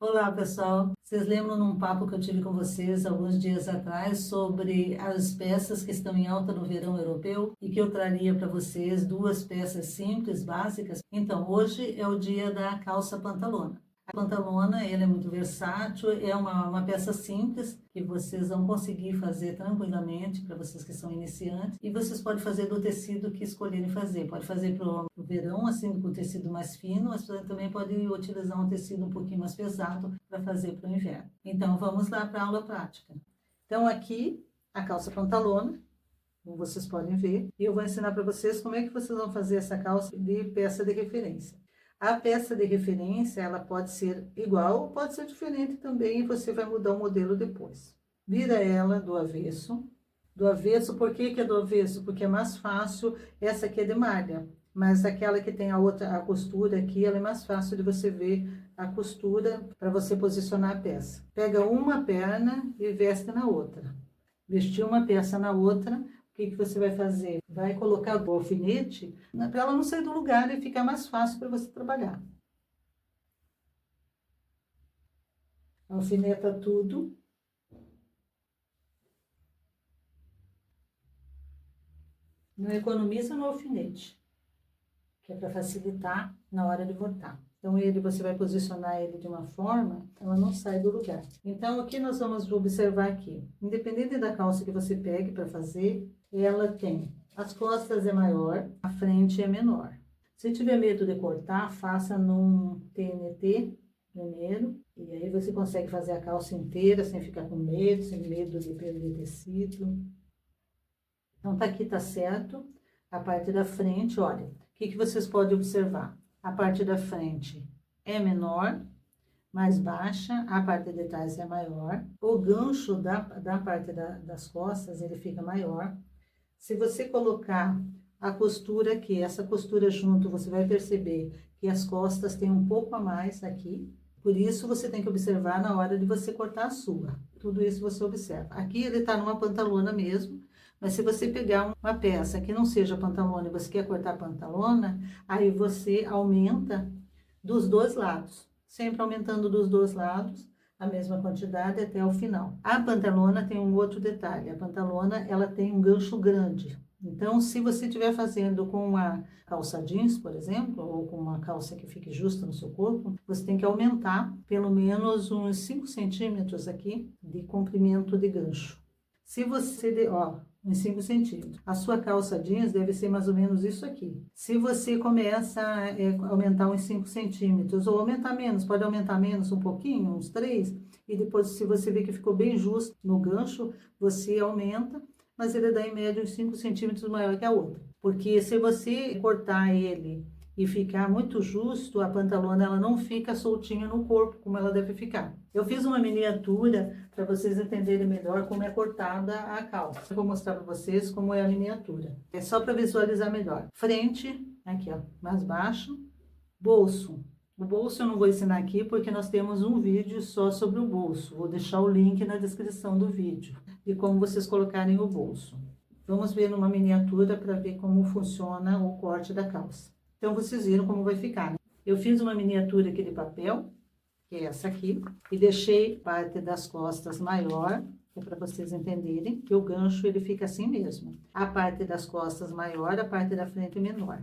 Olá, pessoal. Vocês lembram num papo que eu tive com vocês alguns dias atrás sobre as peças que estão em alta no verão europeu e que eu traria para vocês duas peças simples, básicas? Então, hoje é o dia da calça pantalona. A pantalona, ela é muito versátil, é uma peça simples que vocês vão conseguir fazer tranquilamente para vocês que são iniciantes e vocês podem fazer do tecido que escolherem fazer. Pode fazer para o verão, assim, com o tecido mais fino, mas também pode utilizar um tecido um pouquinho mais pesado para fazer para o inverno. Então, vamos lá para a aula prática. Então, aqui, a calça pantalona, como vocês podem ver, e eu vou ensinar para vocês como é que vocês vão fazer essa calça de peça de referência. A peça de referência, ela pode ser igual ou pode ser diferente também, e você vai mudar o modelo depois. Vira ela do avesso. Do avesso, por que que é do avesso? Porque é mais fácil, essa aqui é de malha, mas aquela que tem a costura aqui, ela é mais fácil de você ver a costura para você posicionar a peça. Pega uma perna e veste na outra. Vestiu uma peça na outra, que você vai fazer? Vai colocar o alfinete para ela não sair do lugar e ficar mais fácil para você trabalhar. Alfineta tudo. Não economiza no alfinete, que é para facilitar na hora de botar. Então, você vai posicionar ele de uma forma, ela não sai do lugar. Então, o que nós vamos observar aqui? Independente da calça que você pegue para fazer, ela tem as costas é maior, a frente é menor. Se tiver medo de cortar, faça num TNT primeiro, e aí você consegue fazer a calça inteira sem ficar com medo, sem medo de perder tecido. Então, tá aqui, tá certo. A parte da frente, olha, o que vocês podem observar? A parte da frente é menor, mais baixa, a parte de trás é maior. O gancho da parte das costas, ele fica maior. Se você colocar a costura aqui, essa costura junto, você vai perceber que as costas têm um pouco a mais aqui. Por isso, você tem que observar na hora de você cortar a sua. Tudo isso você observa. Aqui ele tá numa pantalona mesmo, mas se você pegar uma peça que não seja pantalona e você quer cortar a pantalona, aí você aumenta dos dois lados. Sempre aumentando dos dois lados a mesma quantidade até o final. A pantalona tem um outro detalhe. A pantalona, ela tem um gancho grande. Então, se você estiver fazendo com uma calça jeans, por exemplo, ou com uma calça que fique justa no seu corpo, você tem que aumentar pelo menos uns 5 centímetros aqui de comprimento de gancho. Se você, uns 5 centímetros. A sua calça jeans deve ser mais ou menos isso aqui. Se você começa a aumentar uns 5 centímetros, ou aumentar menos, pode aumentar menos um pouquinho, uns 3, e depois, se você vê que ficou bem justo no gancho, você aumenta, mas ele dá em média uns 5 centímetros maior que a outra. Porque se você cortar ele e ficar muito justo, a pantalona ela não fica soltinha no corpo, como ela deve ficar. Eu fiz uma miniatura para vocês entenderem melhor como é cortada a calça. Eu vou mostrar para vocês como é a miniatura. É só para visualizar melhor. Frente, aqui ó, mais baixo. Bolso. O bolso eu não vou ensinar aqui porque nós temos um vídeo só sobre o bolso. Vou deixar o link na descrição do vídeo de como vocês colocarem o bolso. Vamos ver numa miniatura para ver como funciona o corte da calça. Então, vocês viram como vai ficar, né? Eu fiz uma miniatura aqui de papel, que é essa aqui, e deixei parte das costas maior, que é para vocês entenderem que o gancho ele fica assim mesmo. A parte das costas maior, a parte da frente menor.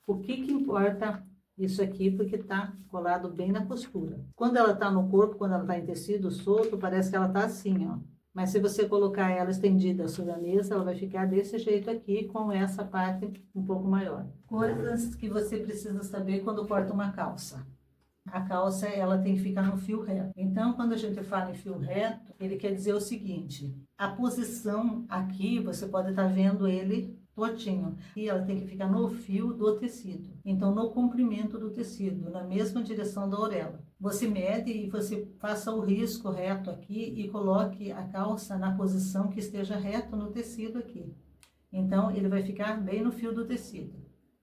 O que que importa isso aqui? Porque tá colado bem na costura. Quando ela tá no corpo, quando ela tá em tecido solto, parece que ela tá assim, ó. Mas se você colocar ela estendida sobre a mesa, ela vai ficar desse jeito aqui, com essa parte um pouco maior. Coisas que você precisa saber quando corta uma calça. A calça, ela tem que ficar no fio reto. Então, quando a gente fala em fio reto, ele quer dizer o seguinte: a posição aqui, você pode estar vendo ele tortinho. E ela tem que ficar no fio do tecido. Então, no comprimento do tecido, na mesma direção da orelha. Você mede e você faça o risco reto aqui e coloque a calça na posição que esteja reto no tecido aqui. Então, ele vai ficar bem no fio do tecido.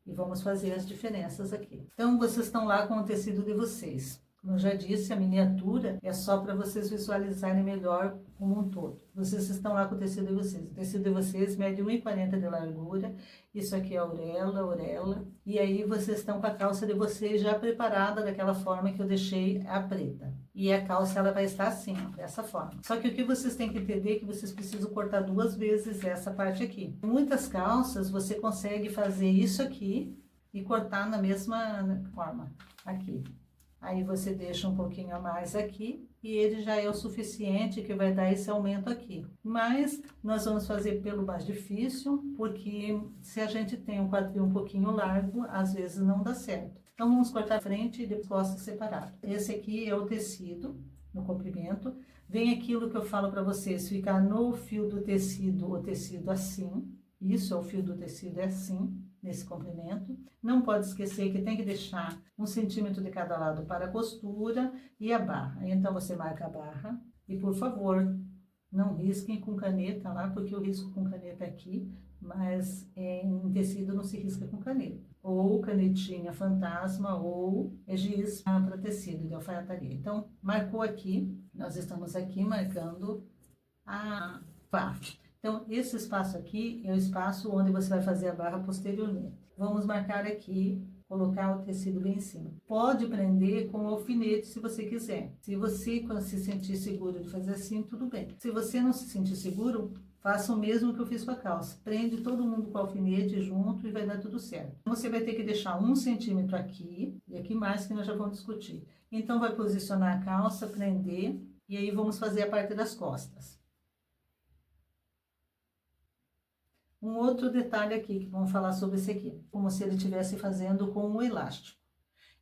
E vamos fazer as diferenças aqui. Então, vocês estão lá com o tecido de vocês. Como eu já disse, a miniatura é só para vocês visualizarem melhor como um todo. Vocês estão lá com o tecido de vocês. O tecido de vocês mede 1,40 de largura. Isso aqui é a orelha. E aí vocês estão com a calça de vocês já preparada daquela forma que eu deixei a preta. E a calça ela vai estar assim, ó, dessa forma. Só que o que vocês têm que entender é que vocês precisam cortar 2 vezes essa parte aqui. Em muitas calças você consegue fazer isso aqui e cortar na mesma forma, aqui. Aí você deixa um pouquinho a mais aqui e ele já é o suficiente que vai dar esse aumento aqui. Mas nós vamos fazer pelo mais difícil, porque se a gente tem um quadril um pouquinho largo, às vezes não dá certo. Então vamos cortar a frente e depois costas separado. Esse aqui é o tecido, no comprimento. Vem aquilo que eu falo para vocês, ficar no fio do tecido, o tecido assim. Isso é o fio do tecido, é assim. Nesse comprimento. Não pode esquecer que tem que deixar 1 centímetro de cada lado para a costura e a barra. Então, você marca a barra e, por favor, não risquem com caneta lá, porque eu risco com caneta aqui, mas em tecido não se risca com caneta. Ou canetinha fantasma, ou giz para tecido de alfaiataria. Então, marcou aqui, nós estamos aqui marcando a barra. Então, esse espaço aqui é o espaço onde você vai fazer a barra posteriormente. Vamos marcar aqui, colocar o tecido bem em cima. Pode prender com alfinete se você quiser. Se você se sentir seguro de fazer assim, tudo bem. Se você não se sentir seguro, faça o mesmo que eu fiz com a calça. Prende todo mundo com alfinete junto e vai dar tudo certo. Você vai ter que deixar 1 centímetro aqui e aqui mais que nós já vamos discutir. Então, vai posicionar a calça, prender e aí vamos fazer a parte das costas. Um outro detalhe aqui, que vamos falar sobre esse aqui, como se ele estivesse fazendo com um elástico.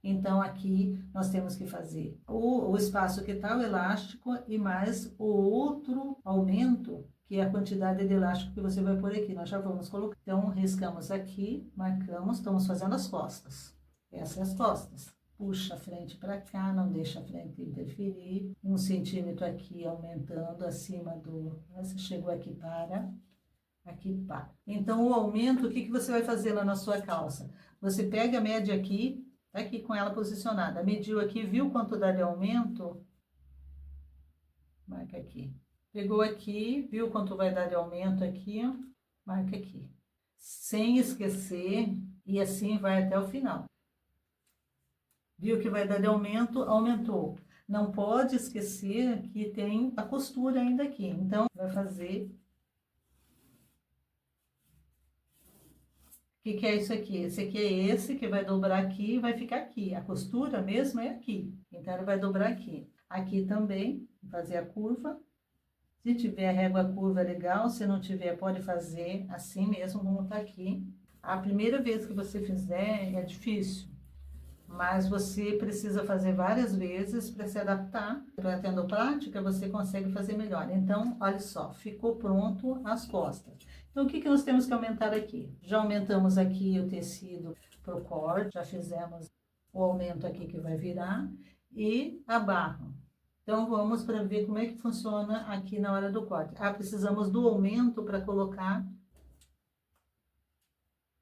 Então, aqui nós temos que fazer o espaço que está o elástico e mais o outro aumento, que é a quantidade de elástico que você vai pôr aqui. Nós já vamos colocar. Então, riscamos aqui, marcamos, estamos fazendo as costas. Essas são as costas. Puxa a frente para cá, não deixa a frente interferir. 1 centímetro aqui, aumentando acima do... Você chegou aqui para... Aqui, pá. Então, o aumento, o que você vai fazer lá na sua calça? Você pega a média aqui, tá aqui com ela posicionada. Mediu aqui, viu quanto dá de aumento? Marca aqui. Pegou aqui, viu quanto vai dar de aumento aqui, ó? Marca aqui. Sem esquecer, e assim vai até o final. Viu que vai dar de aumento? Aumentou. Não pode esquecer que tem a costura ainda aqui. Então, vai fazer... O que é isso aqui? Esse aqui é esse que vai dobrar aqui e vai ficar aqui. A costura mesmo é aqui. Então, ele vai dobrar aqui. Aqui também, fazer a curva. Se tiver a régua curva, é legal. Se não tiver, pode fazer assim mesmo, como tá aqui. A primeira vez que você fizer, é difícil. Mas você precisa fazer várias vezes para se adaptar. Para tendo prática, você consegue fazer melhor. Então, olha só, ficou pronto as costas. Então, o que nós temos que aumentar aqui? Já aumentamos aqui o tecido pro corte, já fizemos o aumento aqui que vai virar e a barra. Então, vamos para ver como é que funciona aqui na hora do corte. Precisamos do aumento para colocar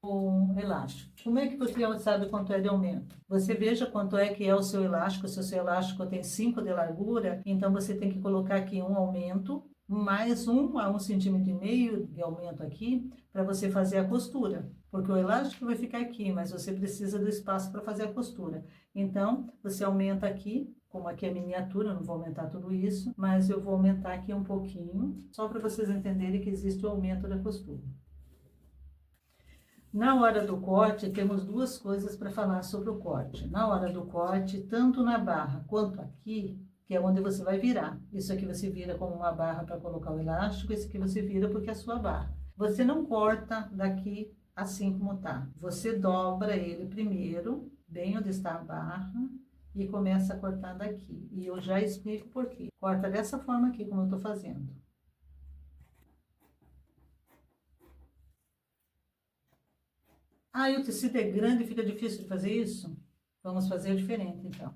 o elástico. Como é que você sabe quanto é de aumento? Você veja quanto é que é o seu elástico. Se o seu elástico tem 5 de largura, então você tem que colocar aqui um aumento, mais 1 a 1,5 centímetros de aumento aqui, para você fazer a costura. Porque o elástico vai ficar aqui, mas você precisa do espaço para fazer a costura. Então, você aumenta aqui, como aqui é miniatura, eu não vou aumentar tudo isso, mas eu vou aumentar aqui um pouquinho, só para vocês entenderem que existe o aumento da costura. Na hora do corte, temos 2 coisas para falar sobre o corte. Na hora do corte, tanto na barra quanto aqui, que é onde você vai virar. Isso aqui você vira como uma barra para colocar o elástico, esse aqui você vira porque é a sua barra. Você não corta daqui assim como tá. Você dobra ele primeiro, bem onde está a barra, e começa a cortar daqui. E eu já explico por quê. Corta dessa forma aqui, como eu tô fazendo. E o tecido é grande e fica difícil de fazer isso? Vamos fazer diferente, então.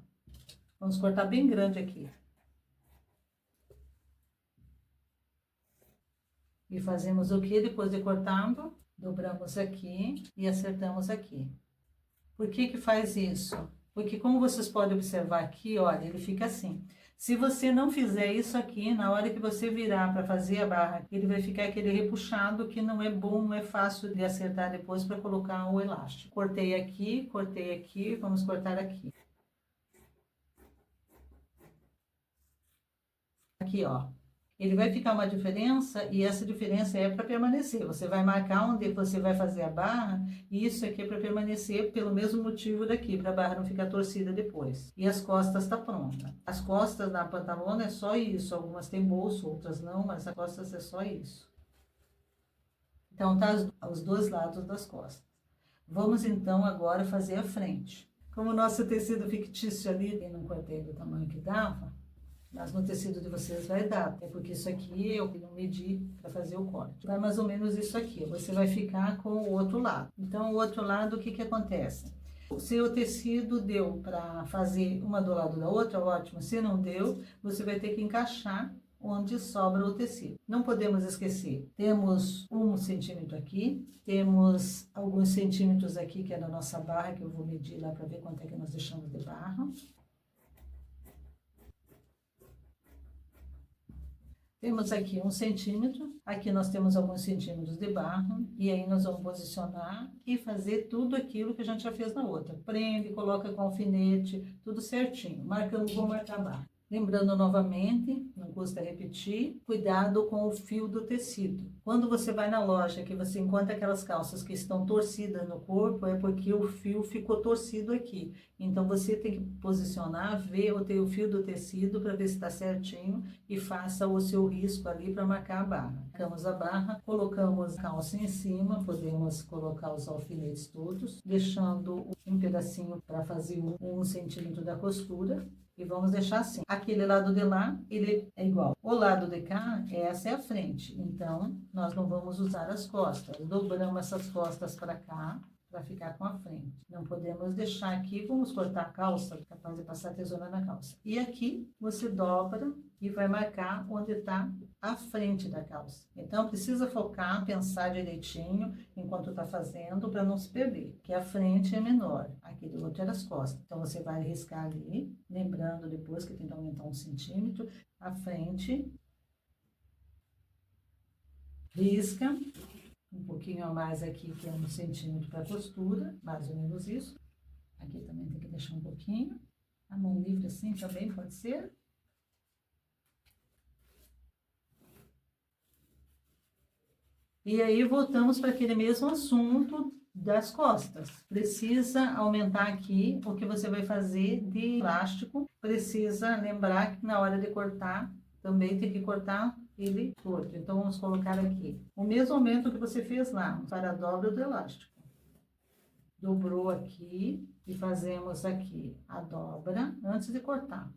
Vamos cortar bem grande aqui. E fazemos o que depois de cortado? Dobramos aqui e acertamos aqui. Por que que faz isso? Porque como vocês podem observar aqui, olha, ele fica assim. Se você não fizer isso aqui, na hora que você virar para fazer a barra, ele vai ficar aquele repuxado que não é bom, não é fácil de acertar depois para colocar o elástico. Cortei aqui, vamos cortar aqui. Aqui, ó. Ele vai ficar uma diferença e essa diferença é para permanecer. Você vai marcar onde você vai fazer a barra e isso aqui é para permanecer pelo mesmo motivo daqui, para a barra não ficar torcida depois. E as costas tá pronta. As costas na pantalona é só isso. Algumas tem bolso, outras não, mas as costas é só isso. Então, tá os dois lados das costas. Vamos então agora fazer a frente. Como o nosso tecido fictício ali, eu não cortei do tamanho que dava, mas no tecido de vocês vai dar, é porque isso aqui eu não medi para fazer o corte. Vai mais ou menos isso aqui, você vai ficar com o outro lado. Então, o outro lado, o que que acontece? Se o tecido deu para fazer uma do lado da outra, ótimo. Se não deu, você vai ter que encaixar onde sobra o tecido. Não podemos esquecer, temos 1 centímetro aqui, temos alguns centímetros aqui, que é da nossa barra, que eu vou medir lá para ver quanto é que nós deixamos de barra. Temos aqui 1 centímetro, aqui nós temos alguns centímetros de barra, e aí nós vamos posicionar e fazer tudo aquilo que a gente já fez na outra. Prende, coloca com alfinete, tudo certinho. Marcamos, vou marcar a barra. Lembrando novamente, não custa repetir, cuidado com o fio do tecido. Quando você vai na loja que você encontra aquelas calças que estão torcidas no corpo, é porque o fio ficou torcido aqui. Então, você tem que posicionar, ver o fio do tecido para ver se está certinho e faça o seu risco ali para marcar a barra. Marcamos a barra, colocamos a calça em cima, podemos colocar os alfinetes todos, deixando um pedacinho para fazer 1 centímetro da costura. E vamos deixar assim. Aquele lado de lá, ele é igual. O lado de cá, essa é a frente. Então, nós não vamos usar as costas. Dobramos essas costas para cá, para ficar com a frente. Não podemos deixar aqui, vamos cortar a calça, capaz de passar a tesoura na calça. E aqui, você dobra e vai marcar onde está a frente da calça. Então, precisa focar, pensar direitinho enquanto está fazendo, para não se perder. Que a frente é menor, aqui do outro é as costas. Então, você vai riscar ali, lembrando depois que tem que aumentar 1 centímetro, a frente, risca, um pouquinho a mais aqui, que é 1 centímetro para a costura, mais ou menos isso. Aqui também tem que deixar um pouquinho. A mão livre assim também pode ser. E aí, voltamos para aquele mesmo assunto das costas. Precisa aumentar aqui o que você vai fazer de elástico. Precisa lembrar que na hora de cortar, também tem que cortar ele torto. Então, vamos colocar aqui o mesmo aumento que você fez lá, para a dobra do elástico. Dobrou aqui e fazemos aqui a dobra antes de cortar.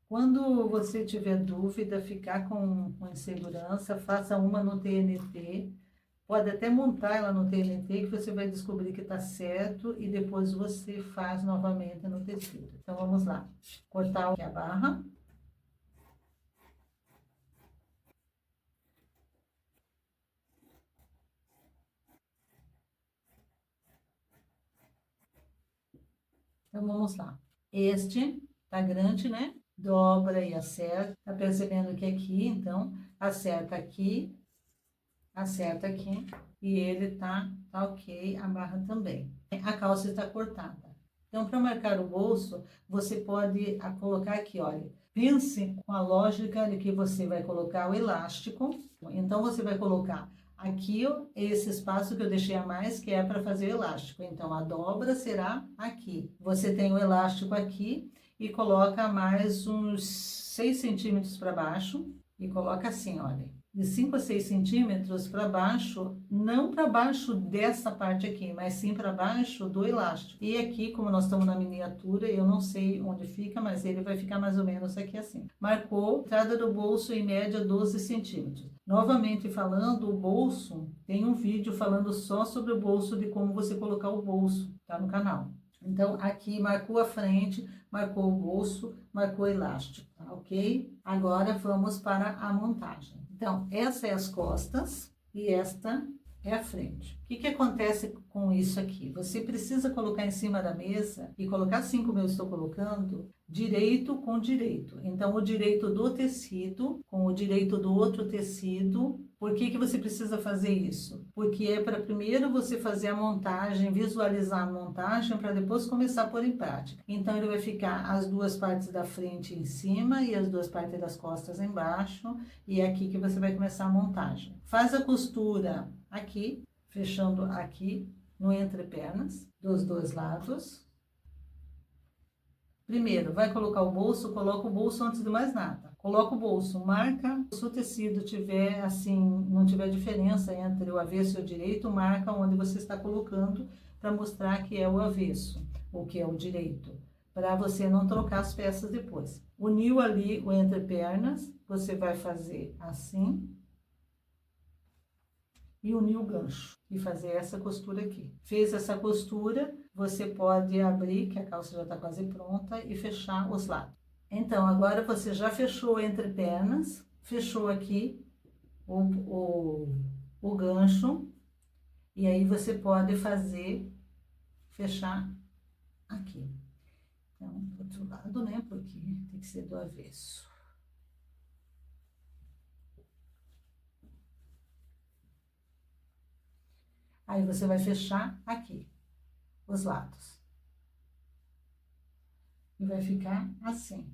Quando você tiver dúvida, ficar com insegurança, faça uma no TNT. Pode até montar ela no TNT, que você vai descobrir que está certo e depois você faz novamente no tecido. Então, vamos lá. Cortar aqui a barra. Então, vamos lá. Este tá grande, né? Dobra e acerta. Tá percebendo que aqui, então, acerta aqui, e ele tá ok, a barra também. A calça está cortada. Então, para marcar o bolso, você pode colocar aqui, olha, pense com a lógica de que você vai colocar o elástico. Então, você vai colocar aqui, ó, esse espaço que eu deixei a mais, que é para fazer o elástico. Então, a dobra será aqui. Você tem o elástico aqui e coloca mais uns 6 centímetros para baixo e coloca assim, olha. De 5 a 6 centímetros para baixo, não para baixo dessa parte aqui, mas sim para baixo do elástico. E aqui, como nós estamos na miniatura, eu não sei onde fica, mas ele vai ficar mais ou menos aqui assim. Marcou, entrada do bolso em média 12 centímetros. Novamente falando, o bolso, tem um vídeo falando só sobre o bolso, de como você colocar o bolso, tá no canal. Então, aqui marcou a frente, marcou o bolso, marcou o elástico, tá ok? Agora, vamos para a montagem. Então, essa é as costas e esta é a frente. O que acontece com isso aqui? Você precisa colocar em cima da mesa e colocar assim como eu estou colocando, direito com direito. Então, o direito do tecido com o direito do outro tecido. Por que você precisa fazer isso? Porque é para primeiro você fazer a montagem, visualizar a montagem, para depois começar a pôr em prática. Então, ele vai ficar as duas partes da frente em cima e as duas partes das costas embaixo. E é aqui que você vai começar a montagem. Faz a costura aqui, fechando aqui no entrepernas, dos dois lados. Primeiro, vai colocar o bolso, coloca o bolso antes de mais nada. Coloca o bolso, marca, se o tecido tiver assim, não tiver diferença entre o avesso e o direito, marca onde você está colocando para mostrar que é o avesso, ou que é o direito, para você não trocar as peças depois. Uniu ali o entrepernas, você vai fazer assim, e unir o gancho e fazer essa costura aqui. Fez essa costura, você pode abrir, que a calça já está quase pronta, e fechar os lados. Então, agora você já fechou entre pernas, fechou aqui o gancho, e aí você pode fechar aqui. Então, do outro lado, né, porque tem que ser do avesso. Aí, você vai fechar aqui, os lados. E vai ficar assim.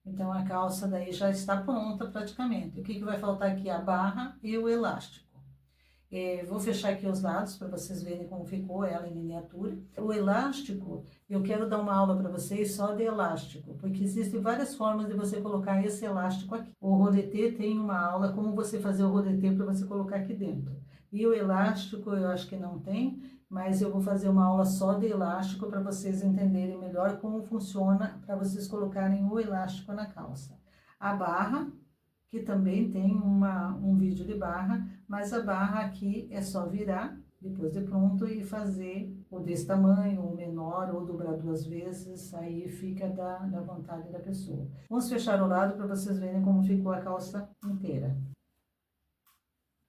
Então, a calça daí já está pronta praticamente. O que vai faltar aqui? A barra e o elástico. Vou fechar aqui os lados para vocês verem como ficou ela em miniatura. O elástico, eu quero dar uma aula para vocês só de elástico, porque existem várias formas de você colocar esse elástico aqui. O roletê tem uma aula como você fazer o roletê para você colocar aqui dentro. E o elástico eu acho que não tem, mas eu vou fazer uma aula só de elástico para vocês entenderem melhor como funciona para vocês colocarem o elástico na calça. A barra, que também tem um vídeo de barra, mas a barra aqui é só virar, depois de pronto, e fazer ou desse tamanho, ou menor, ou dobrar 2 vezes, aí fica da vontade da pessoa. Vamos fechar o lado para vocês verem como ficou a calça inteira.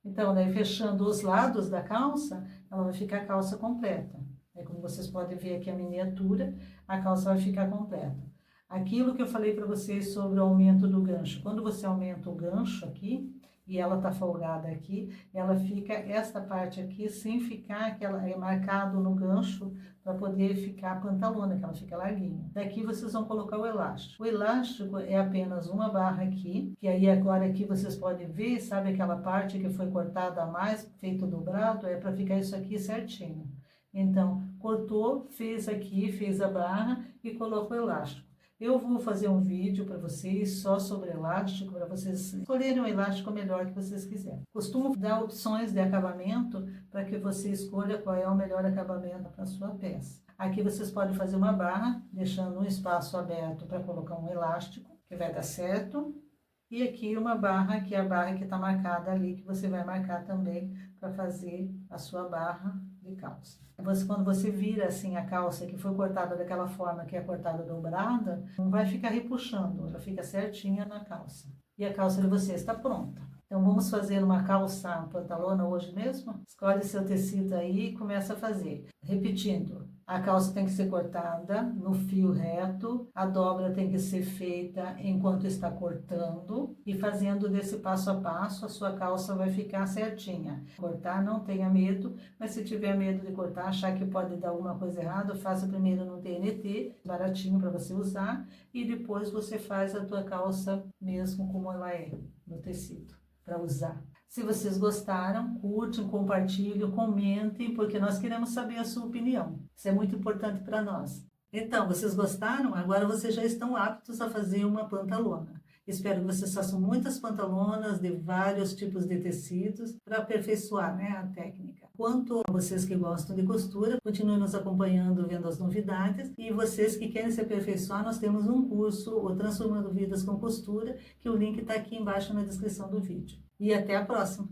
Então, daí fechando os lados da calça, ela vai ficar a calça completa. Aí, como vocês podem ver aqui a miniatura, a calça vai ficar completa. Aquilo que eu falei para vocês sobre o aumento do gancho. Quando você aumenta o gancho aqui, e ela tá folgada aqui, ela fica, esta parte aqui, sem ficar aquela, marcado no gancho, para poder ficar a pantalona, que ela fica larguinha. Daqui vocês vão colocar o elástico. O elástico é apenas uma barra aqui, que aí agora aqui vocês podem ver, sabe aquela parte que foi cortada a mais, feito dobrado, é para ficar isso aqui certinho. Então, cortou, fez aqui, fez a barra e colocou o elástico. Eu vou fazer um vídeo para vocês só sobre elástico, para vocês escolherem o elástico melhor que vocês quiserem. Costumo dar opções de acabamento para que você escolha qual é o melhor acabamento para a sua peça. Aqui vocês podem fazer uma barra, deixando um espaço aberto para colocar um elástico, que vai dar certo. E aqui uma barra, que é a barra que está marcada ali, que você vai marcar também para fazer a sua barra de calça. Quando você vira assim a calça que foi cortada daquela forma que é cortada dobrada, não vai ficar repuxando, ela fica certinha na calça. E a calça de vocês está pronta. Então, vamos fazer uma calça pantalona hoje mesmo? Escolhe seu tecido aí e começa a fazer. Repetindo, a calça tem que ser cortada no fio reto, a dobra tem que ser feita enquanto está cortando, e fazendo desse passo a passo, a sua calça vai ficar certinha. Cortar, não tenha medo, mas se tiver medo de cortar, achar que pode dar alguma coisa errada, faça primeiro no TNT, baratinho para você usar, e depois você faz a tua calça mesmo como ela é, no tecido, para usar. Se vocês gostaram, curtem, compartilhem, comentem, porque nós queremos saber a sua opinião. Isso é muito importante para nós. Então, vocês gostaram? Agora vocês já estão aptos a fazer uma pantalona. Espero que vocês façam muitas pantalonas de vários tipos de tecidos para aperfeiçoar, né, a técnica. Quanto a vocês que gostam de costura, continuem nos acompanhando, vendo as novidades. E vocês que querem se aperfeiçoar, nós temos um curso, o Transformando Vidas com Costura, que o link está aqui embaixo na descrição do vídeo. E até a próxima!